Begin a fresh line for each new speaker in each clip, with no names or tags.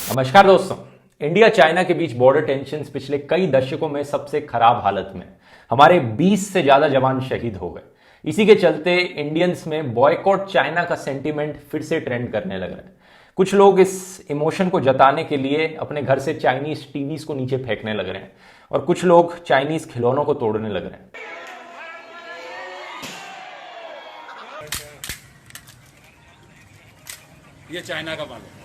नमस्कार दोस्तों। India China के बीच बॉर्डर टेंशन पिछले कई दशकों में सबसे खराब हालत में। हमारे 20 से ज्यादा जवान शहीद हो गए। इसी के चलते इंडियंस में बॉयकॉट चाइना का सेंटीमेंट फिर से ट्रेंड करने लग रहा है। कुछ लोग इस इमोशन को जताने के लिए अपने घर से चाइनीज टीवीज को नीचे फेंकने लग रहे हैं और कुछ लोग चाइनीज खिलौनों को तोड़ने लग रहे हैं।
ये चाइना का माल है।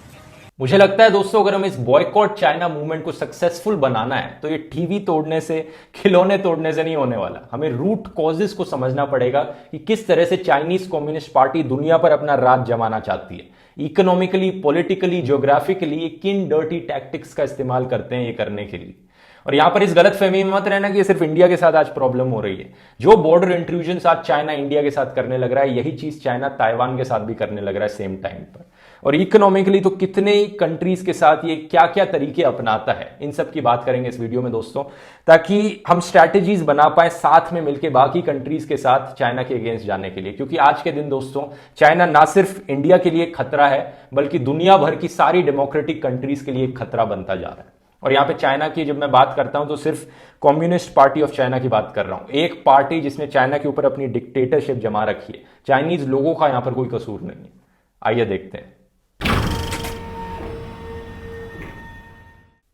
मुझे लगता है दोस्तों, अगर हम इस बॉयकॉट चाइना मूवमेंट को सक्सेसफुल बनाना है तो ये टीवी तोड़ने से, खिलौने तोड़ने से नहीं होने वाला। हमें रूट कॉजेस को समझना पड़ेगा कि किस तरह से चाइनीज कम्युनिस्ट पार्टी दुनिया पर अपना राज जमाना चाहती है। इकोनॉमिकली, पॉलिटिकली, ज्योग्राफिकली किन डर्टी टैक्टिक्स का इस्तेमाल करते हैं ये करने के लिए। और यहां पर इस गलत फहमी में मत रहना कि ये सिर्फ इंडिया के साथ आज प्रॉब्लम हो रही है। जो बॉर्डर इंट्रूजन आज चाइना इंडिया के साथ करने लग रहा है, यही चीज चाइना ताइवान के साथ भी करने लग रहा है सेम टाइम पर। और इकोनॉमिकली तो कितने ही कंट्रीज के साथ ये क्या क्या तरीके अपनाता है, इन सब की बात करेंगे इस वीडियो में दोस्तों, ताकि हम स्ट्रैटेजीज बना पाए साथ में मिलकर बाकी कंट्रीज के साथ चाइना के अगेंस्ट जाने के लिए। क्योंकि आज के दिन दोस्तों चाइना ना सिर्फ इंडिया के लिए खतरा है, बल्कि दुनिया भर की सारी डेमोक्रेटिक कंट्रीज के लिए खतरा बनता जा रहा है। और यहां पे चाइना की जब मैं बात करता हूं तो सिर्फ कम्युनिस्ट पार्टी ऑफ चाइना की बात कर रहा हूं। एक पार्टी जिसने चाइना के ऊपर अपनी डिक्टेटरशिप जमा रखी है। चाइनीज लोगों का यहां पर कोई कसूर नहीं है। आइए देखते हैं।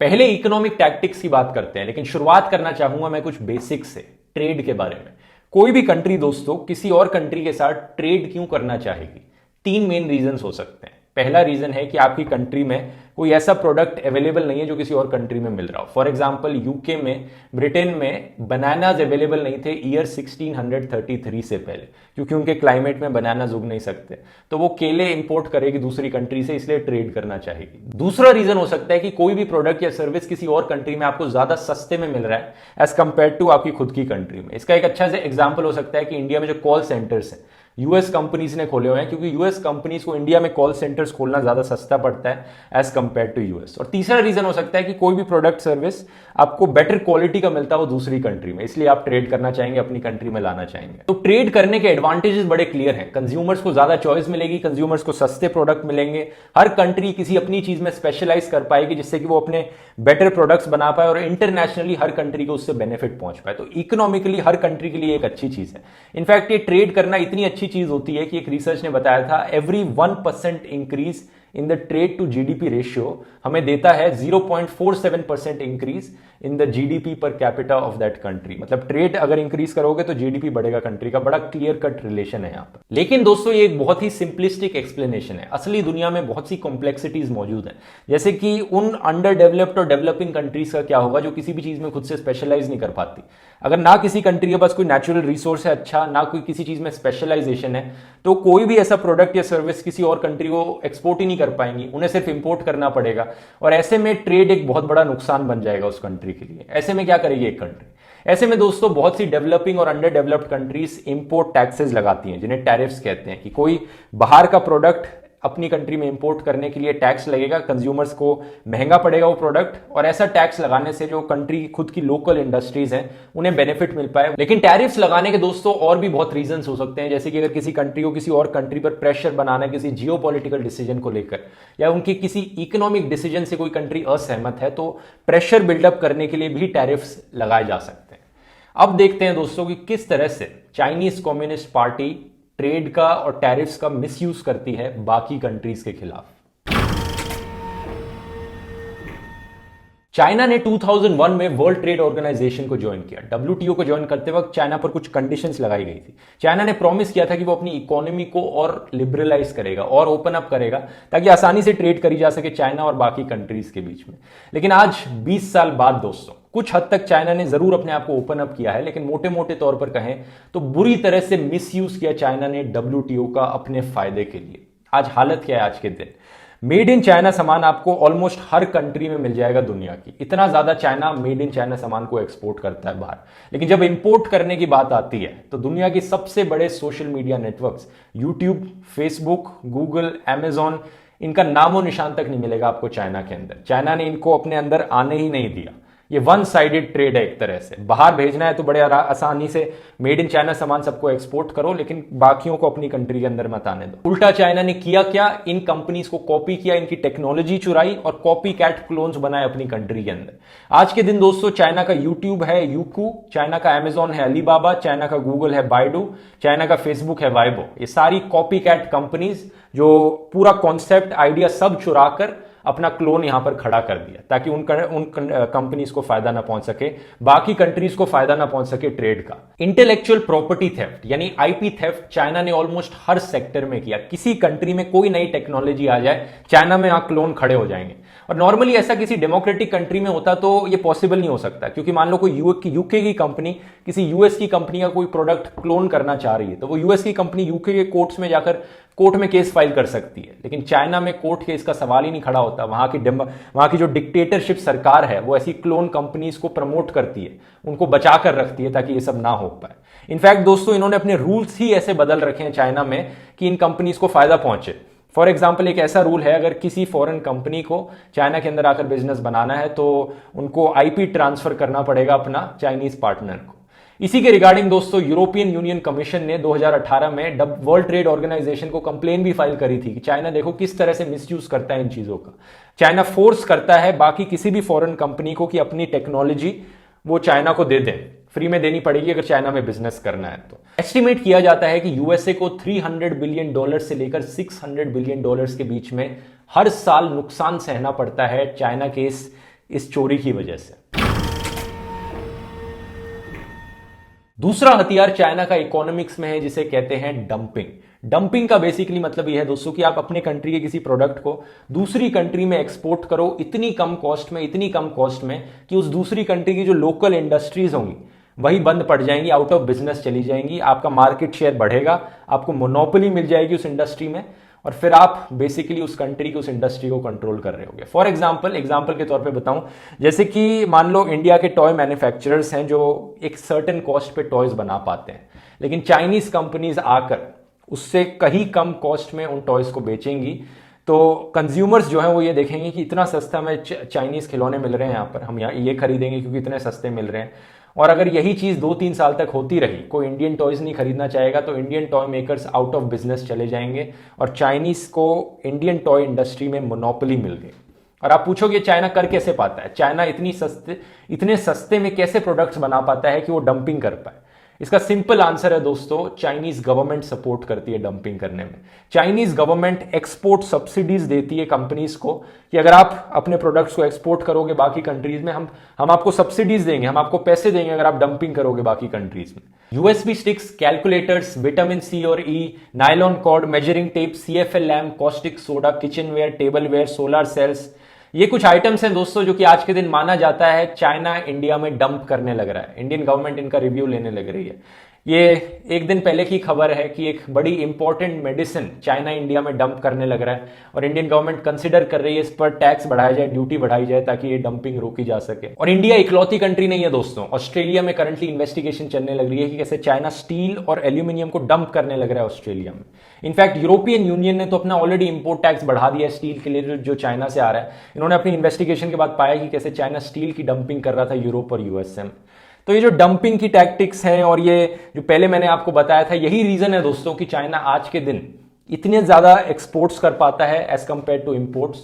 पहले इकोनॉमिक टैक्टिक्स की बात करते हैं, लेकिन शुरुआत करना चाहूंगा मैं कुछ बेसिक्स से, ट्रेड के बारे में। कोई भी कंट्री दोस्तों किसी और कंट्री के साथ ट्रेड क्यों करना चाहेगी? 3 मेन रीजंस हो सकते हैं। पहला रीजन है कि आपकी कंट्री में कोई ऐसा प्रोडक्ट अवेलेबल नहीं है जो किसी और कंट्री में मिल रहा हो। फॉर एग्जांपल यूके में, ब्रिटेन में बनानाज अवेलेबल नहीं थे ईयर 1633 से पहले, क्योंकि उनके क्लाइमेट में बनानाज उग नहीं सकते। तो वो केले इंपोर्ट करेगी दूसरी कंट्री से, इसलिए ट्रेड करना चाहेगी। दूसरा रीजन हो सकता है कि कोई भी प्रोडक्ट या सर्विस किसी और कंट्री में आपको ज्यादा सस्ते में मिल रहा है एज कंपेयर टू आपकी खुद की कंट्री में। इसका एक अच्छा से एग्जाम्पल हो सकता है कि इंडिया में जो कॉल सेंटर्स हैं यूएस कंपनीज ने खोले हुए हैं, क्योंकि यूएस कंपनीज को इंडिया में कॉल सेंटर्स खोलना ज्यादा सस्ता पड़ता है एज कंपेयर टू यूएस। और तीसरा रीजन हो सकता है कि कोई भी प्रोडक्ट सर्विस आपको बेटर क्वालिटी का मिलता हो दूसरी कंट्री में, इसलिए आप ट्रेड करना चाहेंगे, अपनी कंट्री में लाना चाहेंगे। तो ट्रेड करने के एडवांटेजेस बड़े क्लियर हैं। कंज्यूमर्स को ज्यादा चॉइस मिलेगी, कंज्यूमर्स को सस्ते प्रोडक्ट मिलेंगे, हर कंट्री किसी अपनी चीज में स्पेशलाइज कर पाएगी जिससे कि वो अपने बेटर प्रोडक्ट्स बना पाए और इंटरनेशनली हर कंट्री को उससे बेनिफिट पहुंच पाए। तो इकोनॉमिकली हर कंट्री के लिए एक अच्छी चीज है। इनफैक्ट ये ट्रेड करना इतनी अच्छी चीज होती है कि एक रिसर्च ने बताया था every 1% increase in the trade to GDP ratio हमें देता है 0.47% increase in the GDP per capita of that country. मतलब ट्रेड अगर इंक्रीज करोगे तो जीडीपी बढ़ेगा कंट्री का। बड़ा क्लियर कट रिलेशन है यहां पर। लेकिन दोस्तों ये एक बहुत ही सिंपलिस्टिक एक्सप्लेनेशन है। असली दुनिया में बहुत सी कॉम्प्लेक्सिटीज मौजूद है। जैसे कि उन अंडर डेवलप्ड और डेवलपिंग कंट्रीज का क्या होगा जो किसी भी चीज में खुद से स्पेशलाइज नहीं कर पाती। अगर ना किसी कंट्री के पास कोई नेचुरल रिसोर्स है अच्छा, ना कोई किसी चीज में स्पेशलाइजेशन है, तो कोई भी ऐसा प्रोडक्ट या सर्विस किसी और कंट्री को एक्सपोर्ट ही नहीं कर पाएंगी, उन्हें सिर्फ इंपोर्ट करना पड़ेगा। और ऐसे में ट्रेड एक बहुत बड़ा नुकसान बन जाएगा उस कंट्री के लिए। ऐसे में क्या करेगी एक कंट्री? ऐसे में दोस्तों बहुत सी डेवलपिंग और under developed countries import taxes लगाती हैं, जिन्हें टैरिफ्स कहते हैं। कि कोई बाहर का प्रोडक्ट अपनी कंट्री में इंपोर्ट करने के लिए टैक्स लगेगा, कंज्यूमर्स को महंगा पड़ेगा वो प्रोडक्ट, और ऐसा टैक्स लगाने से जो कंट्री खुद की लोकल इंडस्ट्रीज हैं उन्हें बेनिफिट मिल पाए। लेकिन टैरिफ्स लगाने के दोस्तों और भी बहुत रीजंस हो सकते हैं। जैसे कि अगर किसी कंट्री को किसी और कंट्री पर प्रेशर बनाना है किसी जियोपॉलिटिकल डिसीजन को लेकर, या उनकी किसी इकोनॉमिक डिसीजन से कोई कंट्री असहमत है, तो प्रेशर बिल्डअप करने के लिए भी टैरिफ्स लगाए जा सकते हैं। अब देखते हैं दोस्तों कि किस तरह से चाइनीज कम्युनिस्ट पार्टी ट्रेड का और टैरिफ्स का मिसयूज करती है बाकी कंट्रीज के खिलाफ। चाइना ने 2001 में वर्ल्ड ट्रेड ऑर्गेनाइजेशन को ज्वाइन किया। डब्ल्यूटीओ को ज्वाइन करते वक्त चाइना पर कुछ कंडीशंस लगाई गई थी। चाइना ने प्रॉमिस किया था कि वो अपनी इकोनॉमी को और लिबरलाइज करेगा और ओपन अप करेगा, ताकि आसानी से ट्रेड करी जा सके चाइना और बाकी कंट्रीज के बीच में। लेकिन आज 20 साल बाद दोस्तों कुछ हद तक चाइना ने जरूर अपने आप को ओपन अप किया है, लेकिन मोटे मोटे तौर पर कहें तो बुरी तरह से मिसयूज किया चाइना ने डब्ल्यूटीओ का अपने फायदे के लिए। आज हालत क्या है आज के दिन? मेड इन चाइना सामान आपको ऑलमोस्ट हर कंट्री में मिल जाएगा दुनिया की। इतना ज्यादा चाइना मेड इन चाइना सामान को एक्सपोर्ट करता है बाहर। लेकिन जब इंपोर्ट करने की बात आती है तो दुनिया की सबसे बड़े social media networks YouTube, Facebook, Google, Amazon, इनका नामो निशान तक नहीं मिलेगा आपको चाइना के अंदर। चाइना ने इनको अपने अंदर आने ही नहीं दिया। ये वन साइडेड ट्रेड है एक तरह से। बाहर भेजना है तो बड़े आसानी से मेड इन चाइना सामान सबको एक्सपोर्ट करो, लेकिन बाकियों को अपनी कंट्री के अंदर मत आने दो। उल्टा चाइना ने किया क्या, इन कंपनीज को कॉपी किया, इनकी टेक्नोलॉजी चुराई और कॉपी कैट क्लोन्स बनाए अपनी कंट्री के अंदर। आज के दिन दोस्तों चाइना का यूट्यूब है यूकू, चाइना का अमेजॉन है अलीबाबा, चाइना का गूगल है बाइडू, चाइना का फेसबुक है वाइबो। ये सारी कॉपी कैट कंपनीज जो पूरा कॉन्सेप्ट आइडिया सब चुरा कर अपना क्लोन यहां पर खड़ा कर दिया ताकि उन कंपनीज को फायदा ना पहुंच सके, बाकी कंट्रीज को फायदा ना पहुंच सके ट्रेड का। इंटेलेक्चुअल प्रॉपर्टी थेफ्ट यानी आईपी थेफ्ट चाइना ने ऑलमोस्ट हर सेक्टर में किया। किसी कंट्री में कोई नई टेक्नोलॉजी आ जाए, चाइना में यहां क्लोन खड़े हो जाएंगे। और नॉर्मली ऐसा किसी डेमोक्रेटिक कंट्री में होता तो ये पॉसिबल नहीं हो सकता, क्योंकि मान लो कोई यूके की कंपनी किसी यूएस की कंपनी का कोई प्रोडक्ट क्लोन करना चाह रही है तो वो यूएस की कंपनी यूके के कोर्ट्स में जाकर कोर्ट में केस फाइल कर सकती है। लेकिन चाइना में कोर्ट केस का सवाल ही नहीं खड़ा होता। वहां की जो डिक्टेटरशिप सरकार है वो ऐसी क्लोन कंपनीज को प्रमोट करती है, उनको बचा कर रखती है ताकि ये सब ना हो पाए। इनफैक्ट दोस्तों इन्होंने अपने रूल्स ही ऐसे बदल रखे हैं चाइना में कि इन कंपनीज को फायदा पहुंचे। फॉर एग्जाम्पल एक ऐसा रूल है, अगर किसी फॉरेन कंपनी को चाइना के अंदर आकर बिजनेस बनाना है तो उनको आईपी ट्रांसफर करना पड़ेगा अपना चाइनीज पार्टनर को। इसी के रिगार्डिंग दोस्तों यूरोपियन यूनियन कमीशन ने 2018 में वर्ल्ड ट्रेड ऑर्गेनाइजेशन को कंप्लेन भी फाइल करी थी कि चाइना देखो किस तरह से मिसयूज करता है इन चीजों का। चाइना फोर्स करता है बाकी किसी भी फॉरेन कंपनी को कि अपनी टेक्नोलॉजी वो चाइना को दे दें, फ्री में देनी पड़ेगी अगर चाइना में बिजनेस करना है तो। एस्टिमेट किया जाता है कि यूएसए को $300 बिलियन से लेकर $600 बिलियन के बीच में हर साल नुकसान सहना पड़ता है चाइना के इस चोरी की वजह से। दूसरा हथियार चाइना का इकोनॉमिक्स में है जिसे कहते हैं डंपिंग। डंपिंग का बेसिकली मतलब यह है दोस्तों कि आप अपने कंट्री के किसी प्रोडक्ट को दूसरी कंट्री में एक्सपोर्ट करो इतनी कम कॉस्ट में कि उस दूसरी कंट्री की जो लोकल इंडस्ट्रीज होंगी वही बंद पड़ जाएंगी, आउट ऑफ बिजनेस चली जाएंगी। आपका मार्केट शेयर बढ़ेगा, आपको मोनोपोली मिल जाएगी उस इंडस्ट्री में और फिर आप बेसिकली उस कंट्री की उस इंडस्ट्री को कंट्रोल कर रहे होंगे। फॉर एग्जाम्पल के तौर पे बताऊं, जैसे कि मान लो इंडिया के टॉय मैन्युफैक्चरर्स हैं जो एक सर्टेन कॉस्ट पे टॉयज बना पाते हैं, लेकिन चाइनीज कंपनीज आकर उससे कहीं कम कॉस्ट में उन टॉयज को बेचेंगी तो कंज्यूमर्स जो हैं वो ये देखेंगे कि इतना सस्ता में चाइनीज खिलौने मिल रहे हैं यहाँ पर, हम यहाँ ये खरीदेंगे क्योंकि इतने सस्ते मिल रहे हैं। और अगर यही चीज 2-3 साल तक होती रही, कोई इंडियन टॉयज नहीं खरीदना चाहेगा तो Indian toy makers out of business चले जाएंगे और चाइनीज को इंडियन टॉय इंडस्ट्री में मोनोपोली मिल गई। और आप पूछोगे चाइना कर कैसे पाता है, चाइना इतने सस्ते में कैसे प्रोडक्ट्स बना पाता है कि वो डंपिंग कर पाए? इसका सिंपल आंसर है दोस्तों, चाइनीज गवर्नमेंट सपोर्ट करती है डंपिंग करने में। चाइनीज गवर्नमेंट एक्सपोर्ट सब्सिडीज देती है कंपनीज को कि अगर आप अपने प्रोडक्ट्स को एक्सपोर्ट करोगे बाकी कंट्रीज में, हम आपको सब्सिडीज देंगे, हम आपको पैसे देंगे अगर आप डंपिंग करोगे बाकी कंट्रीज में। USB sticks, calculators, vitamin C और E, nylon cord, measuring tape, CFL lamp, caustic soda, kitchenware, tableware, solar cells, ये कुछ आइटम्स हैं दोस्तों जो कि आज के दिन माना जाता है चाइना इंडिया में डंप करने लग रहा है। इंडियन गवर्नमेंट इनका रिव्यू लेने लग रही है। ये एक दिन पहले की खबर है कि एक बड़ी इंपॉर्टेंट मेडिसिन चाइना इंडिया में डंप करने लग रहा है और इंडियन गवर्नमेंट कंसिडर कर रही है इस पर टैक्स बढ़ाया जाए, ड्यूटी बढ़ाई जाए ताकि ये डंपिंग रोकी जा सके। और इंडिया इकलौती कंट्री नहीं है दोस्तों, ऑस्ट्रेलिया में करंटली इन्वेस्टिगेशन चलने लग रही है कि कैसे चाइना स्टील और एल्यूमिनियम को डंप करने लग रहा है ऑस्ट्रेलिया में। इनफैक्ट यूरोपियन यूनियन ने तो अपना ऑलरेडी इंपोर्ट टैक्स बढ़ा दिया है स्टील के लिए जो चाइना से आ रहा है। इन्होंने अपनी इन्वेस्टिगेशन के बाद पाया कि कैसे चाइना स्टील की डंपिंग कर रहा था यूरोप और यूएसए में। तो ये जो डंपिंग की टैक्टिक्स हैं और ये जो पहले मैंने आपको बताया था, यही रीजन है दोस्तों कि चाइना आज के दिन इतने ज्यादा एक्सपोर्ट्स कर पाता है as compare to imports.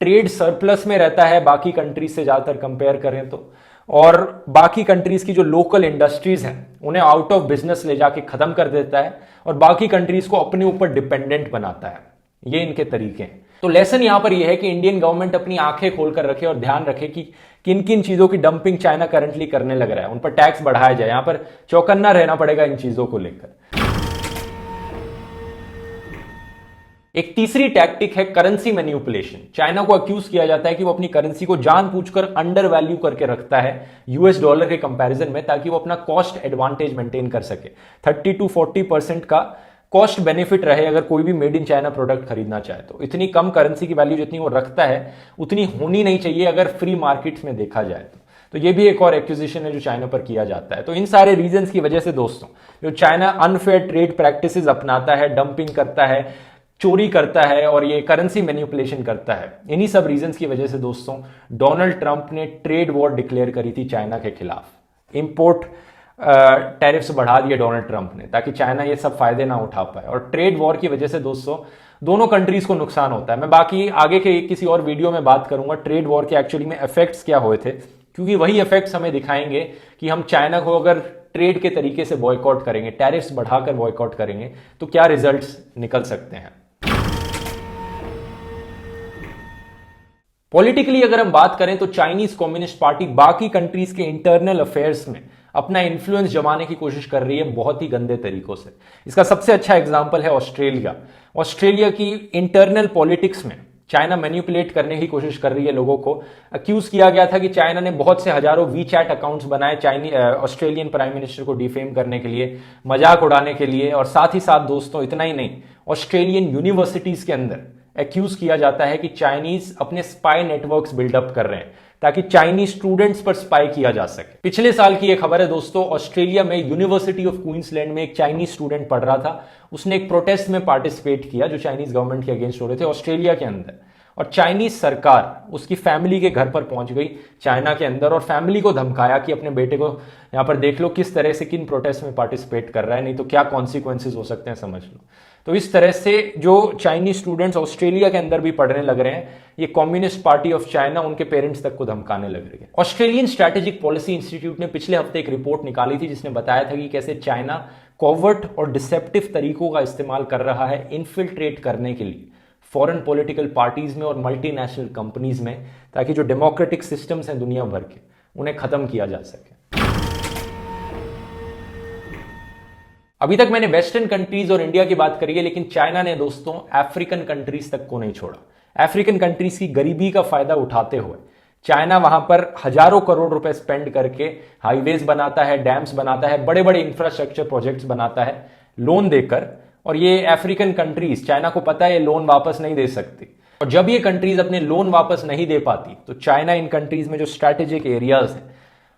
Trade surplus में रहता है बाकी कंट्रीज से ज्यादातर कंपेयर करें तो, और बाकी कंट्रीज की जो लोकल इंडस्ट्रीज हैं उन्हें आउट ऑफ बिजनेस ले जाके खत्म कर देता है और बाकी कंट्रीज को अपने ऊपर डिपेंडेंट बनाता है। ये इनके तरीके हैं। तो लेसन यहां पर यह है कि इंडियन गवर्नमेंट अपनी आंखें खोलकर रखे और ध्यान रखे कि किन किन चीजों की डंपिंग चाइना करंटली करने लग रहा है, उन पर टैक्स बढ़ाया जाए। यहां पर चौकन्ना रहना पड़ेगा इन चीजों को लेकर। एक तीसरी टैक्टिक है करेंसी मैनिपुलेशन। चाइना को अक्यूज किया जाता है कि वो अपनी करेंसी को जानबूझकर अंडर वैल्यू करके रखता है यूएस डॉलर के कंपैरिजन में, ताकि वो अपना कॉस्ट एडवांटेज मेंटेन कर सके। 30-40% का कॉस्ट बेनिफिट रहे अगर कोई भी मेड इन चाइना प्रोडक्ट खरीदना चाहे तो। इतनी कम करेंसी की वैल्यू जितनी वो रखता है उतनी होनी नहीं चाहिए अगर फ्री मार्केट्स में देखा जाए तो ये भी एक और एक्विजिशन है जो चाइना पर किया जाता है। तो इन सारे रीजंस की वजह से दोस्तों जो चाइना अनफेयर ट्रेड प्रैक्टिसेस अपनाता है, डंपिंग करता है, चोरी करता है और ये करेंसी मैनिपुलेशन करता है। इन्हीं सब रीजंस की वजह से दोस्तों डोनाल्ड ट्रंप ने ट्रेड वॉर डिक्लेयर करी थी चाइना के खिलाफ। इंपोर्ट टैरिफ्स बढ़ा दिए डोनाल्ड ट्रंप ने ताकि चाइना ये सब फायदे ना उठा पाए, और ट्रेड वॉर की वजह से दोस्तों दोनों कंट्रीज को नुकसान होता है। मैं बाकी आगे के किसी और वीडियो में बात करूंगा ट्रेड वॉर के एक्चुअली में इफेक्ट्स क्या हुए थे, क्योंकि वही इफेक्ट्स हमें दिखाएंगे कि हम चाइना को अगर ट्रेड के तरीके से बॉयकॉट करेंगे, टैरिफ्स बढ़ाकर बॉयकॉट करेंगे, तो क्या रिजल्ट्स निकल सकते हैं। पॉलिटिकली अगर हम बात करें तो चाइनीज कम्युनिस्ट पार्टी बाकी कंट्रीज के इंटरनल अफेयर्स में अपना इन्फ्लुएंस जमाने की कोशिश कर रही है बहुत ही गंदे तरीकों से। इसका सबसे अच्छा एग्जांपल है ऑस्ट्रेलिया। ऑस्ट्रेलिया की इंटरनल पॉलिटिक्स में चाइना मैनिपुलेट करने की कोशिश कर रही है लोगों को। अक्यूज किया गया था कि चाइना ने बहुत से हजारों वीचैट अकाउंट्स बनाए ऑस्ट्रेलियन प्राइम मिनिस्टर को डिफेम करने के लिए, मजाक उड़ाने के लिए, और साथ ही साथ दोस्तों इतना ही नहीं, ऑस्ट्रेलियन यूनिवर्सिटीज के अंदर एक्यूज किया जाता है कि चाइनीज अपने स्पाई नेटवर्क्स बिल्डअप कर रहे हैं ताकि चाइनीज स्टूडेंट्स पर स्पाई किया जा सके। पिछले साल की एक खबर है दोस्तों, ऑस्ट्रेलिया में यूनिवर्सिटी ऑफ क्वींसलैंड में एक चाइनीज स्टूडेंट पढ़ रहा था। उसने एक प्रोटेस्ट में पार्टिसिपेट किया जो चाइनीज गवर्नमेंट के अगेंस्ट हो रहे थे ऑस्ट्रेलिया के अंदर, और चाइनीज सरकार उसकी फैमिली के घर पर पहुंच गई चाइना के अंदर और फैमिली को धमकाया कि अपने बेटे को यहां पर देख लो किस तरह से किन प्रोटेस्ट में पार्टिसिपेट कर रहा है, नहीं तो क्या कॉन्सिक्वेंसेज हो सकते हैं समझ लो। तो इस तरह से जो चाइनीज स्टूडेंट्स ऑस्ट्रेलिया के अंदर भी पढ़ने लग रहे हैं, ये कम्युनिस्ट पार्टी ऑफ चाइना उनके पेरेंट्स तक को धमकाने लग रही है। ऑस्ट्रेलियन स्ट्रैटेजिक पॉलिसी इंस्टीट्यूट ने पिछले हफ्ते एक रिपोर्ट निकाली थी जिसने बताया था कि कैसे चाइना कॉवर्ट और डिसेप्टिव तरीकों का इस्तेमाल कर रहा है इन्फिल्ट्रेट करने के लिए फॉरेन पॉलिटिकल पार्टीज में और मल्टीनेशनल कंपनीज में, ताकि जो डेमोक्रेटिक सिस्टम्स हैं दुनिया भर के उन्हें खत्म किया जा सके। अभी तक मैंने वेस्टर्न कंट्रीज और इंडिया की बात करी है, लेकिन चाइना ने दोस्तों अफ्रीकन कंट्रीज तक को नहीं छोड़ा। अफ्रीकन कंट्रीज की गरीबी का फायदा उठाते हुए चाइना वहां पर हजारों करोड़ रुपए स्पेंड करके हाईवेज बनाता है, डैम्स बनाता है, बड़े बड़े इंफ्रास्ट्रक्चर प्रोजेक्ट्स बनाता है लोन देकर, और ये अफ्रीकन कंट्रीज चाइना को पता है ये लोन वापस नहीं दे सकती, और जब ये कंट्रीज अपने लोन वापस नहीं दे पाती तो चाइना इन कंट्रीज में जो स्ट्रैटेजिक एरियाज हैं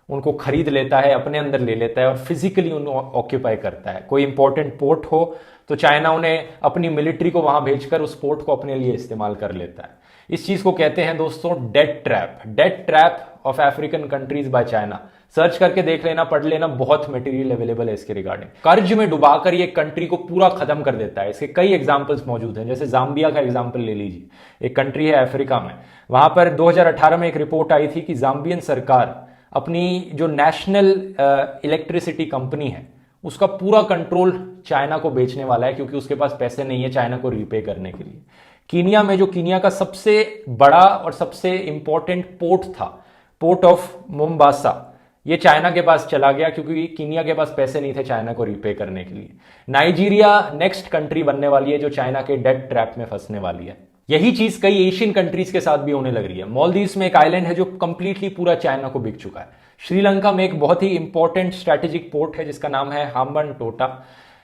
उनको खरीद लेता है, अपने अंदर ले लेता है और फिजिकली उनको ऑक्यूपाई करता है। कोई इंपॉर्टेंट पोर्ट हो तो चाइना उन्हें अपनी मिलिट्री को वहां भेजकर उस पोर्ट को अपने लिए इस्तेमाल कर लेता है। इस चीज को कहते हैं दोस्तों debt trap, debt trap of African countries by China. Search करके देख लेना, पढ़ लेना, बहुत मटेरियल अवेलेबल है इसके रिगार्डिंग। कर्ज में डुबाकर ये कंट्री को पूरा खत्म कर देता है। इसके कई एग्जांपल्स मौजूद हैं, जैसे जाम्बिया का एग्जांपल ले लीजिए, एक कंट्री है अफ्रीका में। वहां पर 2018 में एक रिपोर्ट आई थी कि जाम्बियन सरकार अपनी जो नेशनल इलेक्ट्रिसिटी कंपनी है उसका पूरा कंट्रोल चाइना को बेचने वाला है, क्योंकि उसके पास पैसे नहीं है चाइना को रीपे करने के लिए। कीनिया में जो कीनिया का सबसे बड़ा और सबसे इंपॉर्टेंट पोर्ट था, पोर्ट ऑफ मोम्बासा, ये चाइना के पास चला गया क्योंकि कीनिया के पास पैसे नहीं थे चाइना को रीपे करने के लिए। नाइजीरिया नेक्स्ट कंट्री बनने वाली है जो चाइना के डेट ट्रैप में फंसने वाली है। यही चीज कई एशियन कंट्रीज के साथ भी होने लग रही है। मालदीव्स में एक आइलैंड है जो कंप्लीटली पूरा चाइना को बिक चुका है। श्रीलंका में एक बहुत ही इंपॉर्टेंट स्ट्रैटेजिक पोर्ट है जिसका नाम है हाम्बन टोटा।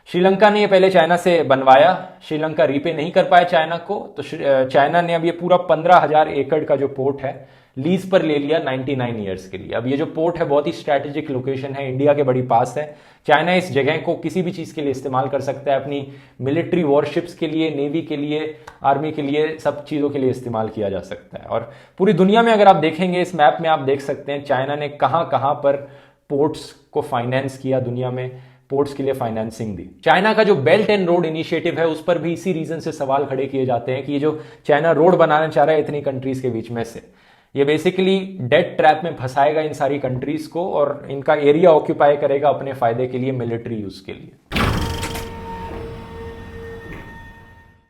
श्रीलंका ने ये पहले चाइना से बनवाया, श्रीलंका रीपे नहीं कर पाया चाइना को, तो चाइना ने अब ये पूरा 15,000 एकड़ का जो पोर्ट है लीज पर ले लिया 99 ईयर्स के लिए। अब ये जो पोर्ट है बहुत ही स्ट्रैटेजिक लोकेशन है, इंडिया के बड़ी पास है। चाइना इस जगह को किसी भी चीज के लिए इस्तेमाल कर सकता है, अपनी मिलिट्री वॉरशिप्स के लिए, नेवी के लिए, आर्मी के लिए, सब चीजों के लिए इस्तेमाल किया जा सकता है। और पूरी दुनिया में अगर आप देखेंगे इस मैप में आप देख सकते हैं चाइना ने कहां कहां पर पोर्ट्स को फाइनेंस किया, दुनिया में पोर्ट्स के लिए फाइनेंसिंग दी। चाइना का जो बेल्ट एंड रोड इनिशिएटिव है उस पर भी इसी रीजन से सवाल खड़े किए जाते हैं कि ये जो चाइना रोड बनाना चाह रहा है इतनी कंट्रीज के बीच में से, ये बेसिकली डेट ट्रैप में फंसाएगा इन सारी कंट्रीज को और इनका एरिया ऑक्यूपाई करेगा अपने फायदे के लिए, मिलिट्री यूज के लिए।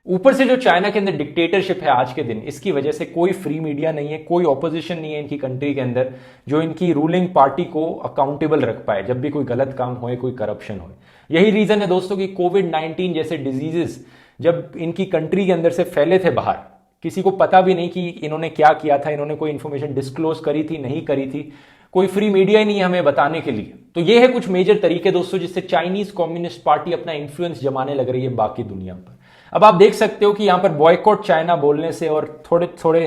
ऊपर से जो चाइना के अंदर डिक्टेटरशिप है आज के दिन, इसकी वजह से कोई फ्री मीडिया नहीं है, कोई ऑपोजिशन नहीं है इनकी कंट्री के अंदर जो इनकी रूलिंग पार्टी को अकाउंटेबल रख पाए जब भी कोई गलत काम होए, कोई करप्शन होए। यही रीजन है दोस्तों कि कोविड-19 जैसे डिजीजेस जब इनकी कंट्री के अंदर से फैले थे बाहर, किसी को पता भी नहीं कि इन्होंने क्या किया था, इन्होंने कोई इंफॉर्मेशन डिस्क्लोज करी थी, नहीं करी थी, कोई फ्री मीडिया ही नहीं है हमें बताने के लिए। तो ये है कुछ मेजर तरीके दोस्तों जिससे चाइनीज कम्युनिस्ट पार्टी अपना इन्फ्लुएंस जमाने लग रही है बाकी दुनिया पर। अब आप देख सकते हो कि यहां पर बॉयकॉट चाइना बोलने से और थोड़े थोड़े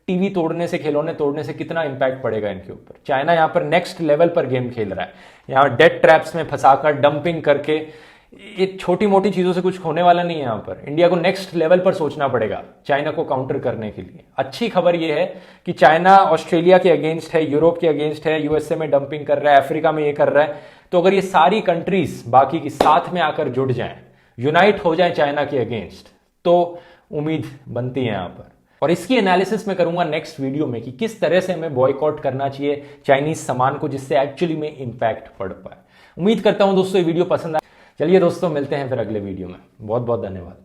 टीवी तोड़ने से, खिलौने तोड़ने से कितना इंपैक्ट पड़ेगा इनके ऊपर। चाइना यहां पर नेक्स्ट लेवल पर गेम खेल रहा है, यहां डेट ट्रैप्स में फंसाकर, डंपिंग करके ये छोटी मोटी चीजों से कुछ होने वाला नहीं है। यहाँ पर इंडिया को नेक्स्ट लेवल पर सोचना पड़ेगा चाइना को काउंटर करने के लिए। अच्छी खबर ये है कि चाइना ऑस्ट्रेलिया के अगेंस्ट है, यूरोप के अगेंस्ट है, यूएसए में डंपिंग कर रहा है, अफ्रीका में ये कर रहा है। तो अगर ये सारी कंट्रीज बाकी की साथ में आकर जुड़ जाएं, यूनाइट हो जाए चाइना के अगेंस्ट, तो उम्मीद बनती है यहाँ पर। और इसकी एनालिसिस मैं करूंगा नेक्स्ट वीडियो में कि किस तरह से हमें बॉयकॉट करना चाहिए चाइनीज सामान को, जिससे एक्चुअली में इंपैक्ट पड़ पाए। उम्मीद करता हूं दोस्तों ये वीडियो पसंद आए। चलिए दोस्तों, मिलते हैं फिर अगले वीडियो में। बहुत बहुत धन्यवाद।